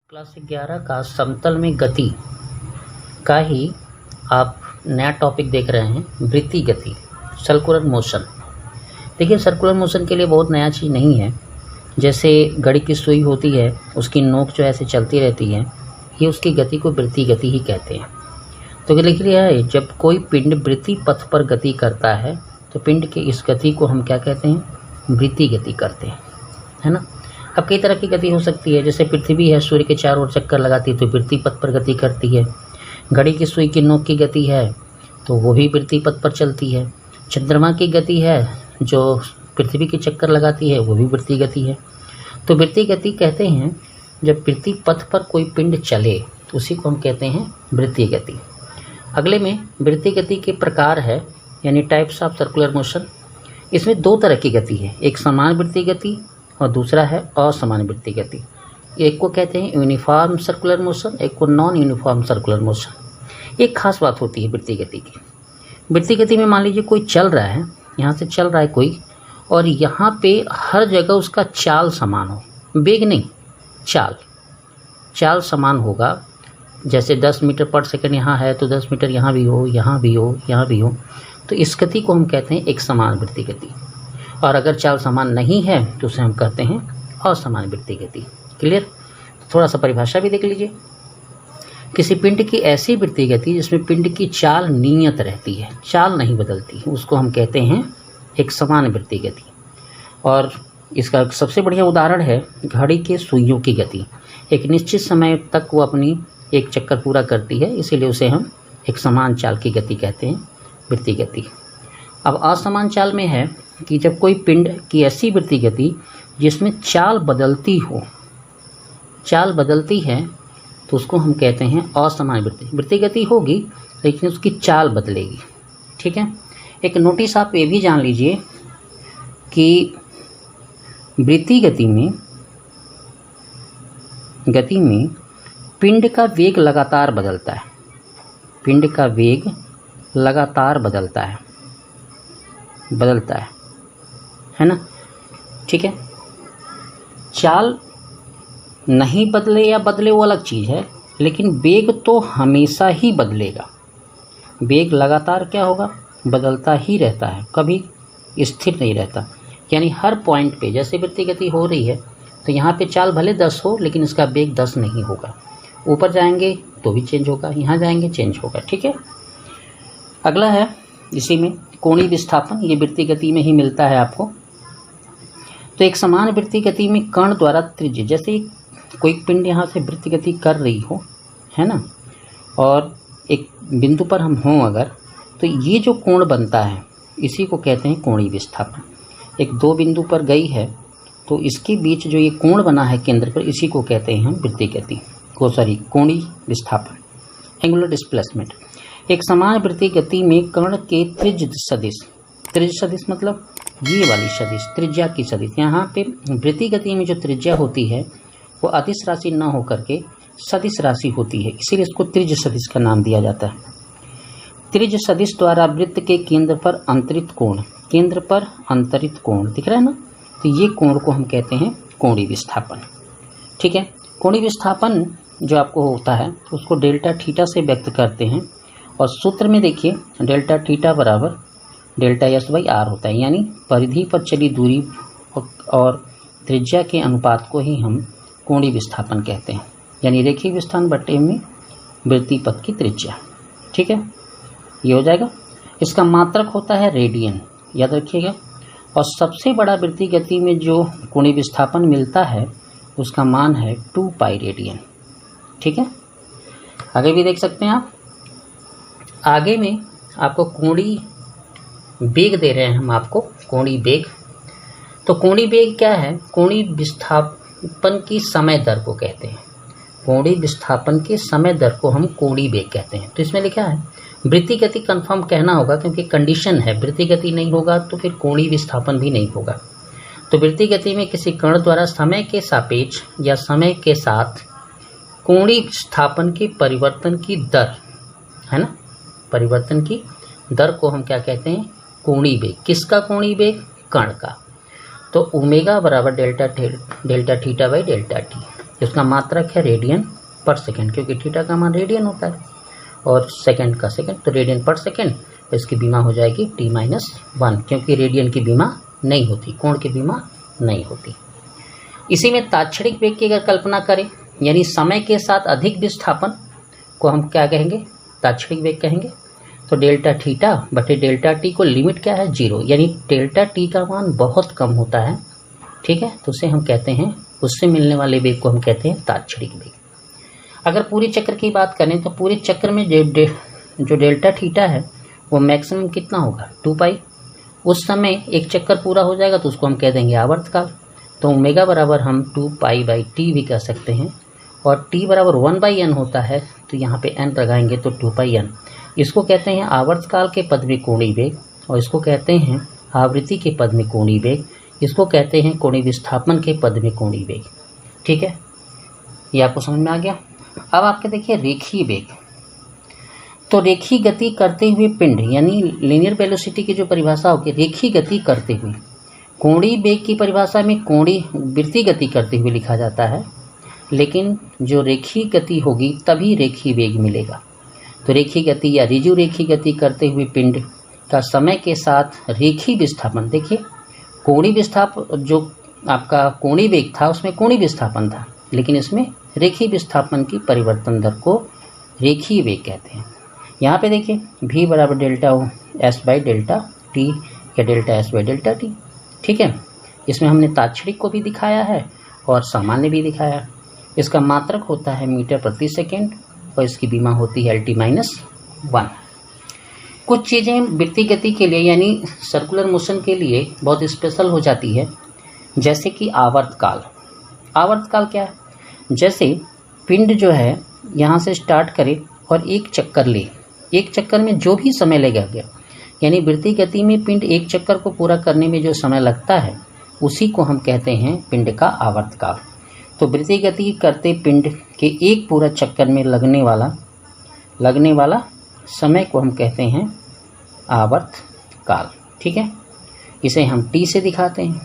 Class 11 का समतल में गति का ही आप नया टॉपिक देख रहे हैं, वृत्तीय गति, सर्कुलर मोशन। देखिए, सर्कुलर मोशन के लिए बहुत नया चीज़ नहीं है। जैसे घड़ी की सुई होती है, उसकी नोक जो है ऐसे चलती रहती है, ये उसकी गति को वृत्तीय गति ही कहते हैं। तो लिख लिया है, जब कोई पिंड वृत्तीय पथ पर गति करता है तो पिंड के इस गति को हम क्या कहते हैं? वृत्तीय गति करते हैं, है ना। अब कई तरह की गति हो सकती है, जैसे पृथ्वी है, सूर्य के चारों ओर चक्कर लगाती है तो वृत्तीय पथ पर गति करती है। घड़ी की सुई की नोक की गति है तो वो भी वृत्तीय पथ पर चलती है। चंद्रमा की गति है जो पृथ्वी के चक्कर लगाती है, वो भी वृत्तीय गति है। तो वृत्तीय गति कहते हैं जब वृत्तीय पथ पर कोई पिंड चले तो उसी को हम कहते हैं वृत्तीय गति। अगले में वृत्तीय गति के प्रकार है, यानी टाइप्स ऑफ सर्कुलर मोशन। इसमें दो तरह की गति है, एक समान वृत्तीय गति और दूसरा है असमान वृत्तीय गति। एक को कहते हैं यूनिफॉर्म सर्कुलर मोशन, एक को नॉन यूनिफॉर्म सर्कुलर मोशन। एक खास बात होती है वृत्तीय गति की। वृत्तीय गति में मान लीजिए कोई चल रहा है, यहाँ से चल रहा है कोई, और यहाँ पे हर जगह उसका चाल समान हो, वेग नहीं, चाल समान होगा। जैसे 10 मीटर पर सेकंड यहाँ है तो 10 मीटर यहाँ भी हो, यहाँ भी हो, यहाँ भी हो, तो इस गति को हम कहते हैं एक समान वृत्तीय गति। और अगर चाल समान नहीं है तो उसे हम कहते हैं असमान वृत्तीय गति। क्लियर? थोड़ा सा परिभाषा भी देख लीजिए। किसी पिंड की ऐसी वृत्तीय गति जिसमें पिंड की चाल नियत रहती है, चाल नहीं बदलती, उसको हम कहते हैं एक समान वृत्तीय गति। और इसका सबसे बढ़िया उदाहरण है घड़ी के सुइयों की गति। एक निश्चित समय तक वो अपनी एक चक्कर पूरा करती है, इसीलिए उसे हम एक समान चाल की गति कहते हैं, वृत्तीय गति। अब असमान चाल में है कि जब कोई पिंड की ऐसी वृत्तीय गति जिसमें चाल बदलती हो, चाल बदलती है तो उसको हम कहते हैं असमान वृत्तीय गति होगी लेकिन उसकी चाल बदलेगी। ठीक है। एक नोटिस आप ये भी जान लीजिए कि वृत्तीय गति में पिंड का वेग लगातार बदलता है, पिंड का वेग लगातार बदलता है ना। ठीक है। चाल नहीं बदले या बदले वो अलग चीज़ है, लेकिन वेग तो हमेशा ही बदलेगा। वेग लगातार क्या होगा? बदलता ही रहता है, कभी स्थिर नहीं रहता। यानी हर पॉइंट पे जैसे वृत्तीय गति हो रही है तो यहाँ पे चाल भले 10 हो लेकिन इसका वेग 10 नहीं होगा। ऊपर जाएंगे तो भी चेंज होगा, यहाँ जाएंगे चेंज होगा। ठीक है। अगला है इसी में कोणीय विस्थापन, ये वृत्तीय गति में ही मिलता है आपको। तो एक समान वृत्तीय गति में कण द्वारा त्रिज्य, जैसे कोई पिंड यहाँ से वृत्तीय गति कर रही हो, है ना, और एक बिंदु पर हम हों अगर, तो ये जो कोण बनता है इसी को कहते हैं कोणीय विस्थापन। एक दो बिंदु पर गई है तो इसके बीच जो ये कोण बना है केंद्र पर, इसी को कहते हैं हम वृत्तीय गति कोणीय विस्थापन, एंगुलर डिस्प्लेसमेंट। एक समान वृत्तीय गति में कण के त्रिज्य सदिश मतलब ये वाली सदिश, त्रिज्या की सदिश। यहाँ पे वृत्तीय गति में जो त्रिज्या होती है वो अदिश राशि न होकर के सदिश राशि होती है, इसीलिए इसको त्रिज्य सदिश का नाम दिया जाता है। त्रिज्य सदिश द्वारा वृत्त के केंद्र पर अंतरित कोण, केंद्र पर अंतरित कोण दिख रहा है ना, तो ये कोण को हम कहते हैं कोणीय विस्थापन। ठीक है। कोणीय विस्थापन जो आपको होता है उसको डेल्टा थीटा से व्यक्त करते हैं, और सूत्र में देखिए डेल्टा थीटा बराबर डेल्टा एस बाई आर होता है, यानी परिधि पर चली दूरी और त्रिज्या के अनुपात को ही हम कोणीय विस्थापन कहते हैं, यानी रेखीय विस्थापन बटे में वृत्तीय पथ की त्रिज्या। ठीक है, ये हो जाएगा। इसका मात्रक होता है रेडियन, याद रखिएगा। और सबसे बड़ा वृत्तीय गति में जो कोणीय विस्थापन मिलता है उसका मान है 2 पाई रेडियन। ठीक है। आगे भी देख सकते हैं आप। आगे में आपको कोणीय वेग दे रहे हैं हम आपको, कोणीय वेग। तो कोणीय वेग क्या है? कोणीय विस्थापन की समय दर को कहते हैं, कोणीय विस्थापन के समय दर को हम कोणीय वेग कहते हैं। तो इसमें लिखा है वृत्तीय गति कंफर्म कहना होगा क्योंकि कंडीशन है, वृत्तीय गति नहीं होगा तो फिर कोणीय विस्थापन भी नहीं होगा। तो वृत्तीय गति में किसी कण द्वारा समय के सापेक्ष या समय के साथ कोणीय विस्थापन के परिवर्तन की दर, है ना, परिवर्तन की दर को हम क्या कहते हैं? कोणीय वेग। किसका कोणीय वेग? कण का। तो ओमेगा बराबर delta theta by delta T, इसका मात्रक है रेडियन पर सेकेंड, क्योंकि थीटा का मान रेडियन होता है और सेकेंड का सेकेंड, तो रेडियन पर सेकेंड। इसकी बीमा हो जाएगी t-1, क्योंकि रेडियन की बीमा नहीं होती, कोण की बीमा नहीं होती। इसी में ताक्षणिक वेग की अगर कल्पना करें, यानी समय के साथ अधिक विस्थापन को हम क्या कहेंगे, ताक्षणिक वेग कहेंगे। तो डेल्टा थीटा बटे डेल्टा टी को लिमिट क्या है, 0, यानी डेल्टा टी का मान बहुत कम होता है, ठीक है, तो उसे हम कहते हैं, उससे मिलने वाले वेग को हम कहते हैं ताक्षणिक वेग। अगर पूरे चक्र की बात करें तो पूरे चक्र में जो डेल्टा थीटा है वो मैक्सिमम कितना होगा, 2 उस समय एक चक्कर पूरा हो जाएगा तो उसको हम कह देंगे आवर्तकाल। तो ओमेगा बराबर हम 2π/t भी कह सकते हैं, और t बराबर 1/n होता है, तो यहाँ पे n लगाएंगे तो 2πn। इसको कहते हैं आवर्तकाल के पद में कोणीय वेग, और इसको कहते हैं आवृत्ति के पद में कोणीय वेग, इसको कहते हैं कोणीय विस्थापन के पद में कोणीय वेग। ठीक है, ये आपको समझ में आ गया। अब आपके देखिए रेखीय वेग, तो रेखीय गति करते हुए पिंड, यानी लीनियर वेलोसिटी की जो परिभाषा होगी, रेखीय गति करते हुए, कोणीय वेग की परिभाषा में कोणीय वृत्तीय गति करते हुए लिखा जाता है, लेकिन जो रेखीय गति होगी तभी रेखीय वेग मिलेगा। तो रेखीय गति या रिजु रेखीय गति करते हुए पिंड का समय के साथ रेखीय विस्थापन, देखिए कोणीय विस्थापन जो आपका कोणीय वेग था उसमें कोणीय विस्थापन था, लेकिन इसमें रेखीय विस्थापन की परिवर्तन दर को रेखीय वेग कहते हैं। यहाँ पे देखिए v बराबर delta s by delta T या delta s by delta T. ठीक है, इसमें हमने ताक्षणिक को भी दिखाया है और सामान्य भी दिखाया है। इसका मात्रक होता है मीटर प्रति सेकेंड और इसकी बीमा होती है Lt-1। कुछ चीज़ें वृत्तीय गति के लिए यानी सर्कुलर मोशन के लिए बहुत स्पेशल हो जाती है, जैसे कि आवर्तकाल। आवर्तकाल क्या है, जैसे पिंड जो है यहाँ से स्टार्ट करे और एक चक्कर ले, एक चक्कर में जो भी समय लगेगा, यानी वृत्तीय गति में पिंड एक चक्कर को पूरा करने में जो समय लगता है उसी को हम कहते हैं पिंड का आवर्तकाल। तो वृत्तीय गति करते पिंड के एक पूरा चक्कर में लगने वाला समय को हम कहते हैं आवर्तकाल। ठीक है, इसे हम t से दिखाते हैं।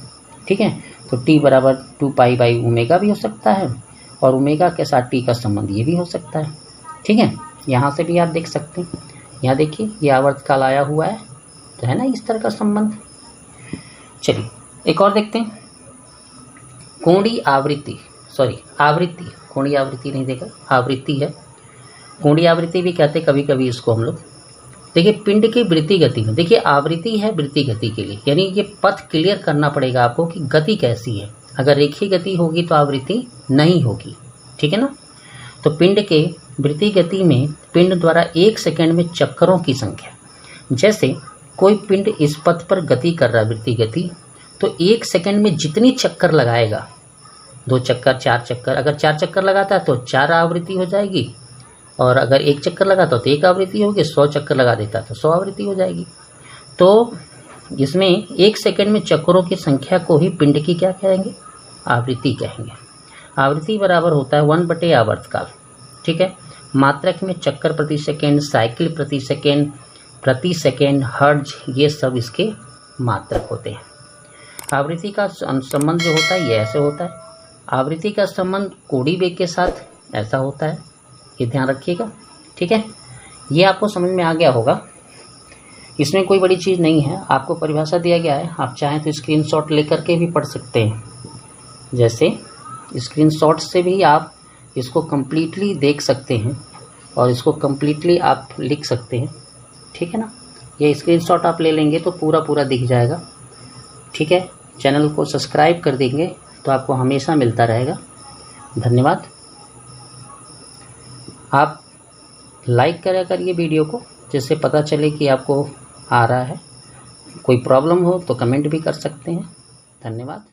ठीक है, तो t बराबर 2π/ω भी हो सकता है और ओमेगा के साथ t का संबंध ये भी हो सकता है। ठीक है, यहाँ से भी आप देख सकते हैं, यहाँ देखिए ये आवर्तकाल आया हुआ है, तो है ना इस तरह का संबंध। चलिए एक और देखते हैं, कोणीय आवृत्ति, आवृत्ति, कोणीय आवृत्ति नहीं देखा, आवृत्ति है, कोणीय आवृत्ति भी कहते हैं कभी कभी इसको हम लोग। देखिए पिंड की वृत्तीय गति में, देखिए आवृत्ति है वृत्तीय गति के लिए, यानी ये पथ क्लियर करना पड़ेगा आपको कि गति कैसी है। अगर रेखीय गति होगी तो आवृत्ति नहीं होगी, ठीक है ना। तो पिंड के वृत्तीय गति में पिंड द्वारा एक सेकंड में चक्करों की संख्या, जैसे कोई पिंड इस पथ पर गति कर रहा है वृत्तीय गति, तो एक सेकंड में जितनी चक्कर लगाएगा, 2 चक्कर 4 चक्कर, अगर 4 चक्कर लगाता है तो 4 आवृत्ति हो जाएगी, और अगर 1 चक्कर लगाता तो 1 आवृत्ति होगी, 100 चक्कर लगा देता तो 100 आवृत्ति हो जाएगी। तो इसमें एक सेकंड में चक्करों की संख्या को ही पिंड की क्या कहेंगे, आवृत्ति कहेंगे। आवृत्ति बराबर होता है 1/, आवर्तकाल। ठीक है, मात्रक में चक्कर प्रति सेकेंड, साइकिल प्रति सेकेंड, हर्ट्ज, ये सब इसके मात्रक होते हैं। आवृत्ति का संबंध जो होता है ये ऐसे होता है, आवृत्ति का संबंध कोणीय वेग के साथ ऐसा होता है, ये ध्यान रखिएगा। ठीक है, ये आपको समझ में आ गया होगा, इसमें कोई बड़ी चीज़ नहीं है, आपको परिभाषा दिया गया है, आप चाहें तो स्क्रीनशॉट लेकर के भी पढ़ सकते हैं। जैसे स्क्रीनशॉट से भी आप इसको कम्प्लीटली देख सकते हैं और इसको कम्प्लीटली आप लिख सकते हैं। ठीक है ना, ये स्क्रीनशॉट आप ले लेंगे तो पूरा दिख जाएगा। ठीक है, चैनल को सब्सक्राइब कर देंगे तो आपको हमेशा मिलता रहेगा। धन्यवाद। आप लाइक करिए वीडियो को, जिससे पता चले कि आपको आ रहा है। कोई प्रॉब्लम हो तो कमेंट भी कर सकते हैं। धन्यवाद।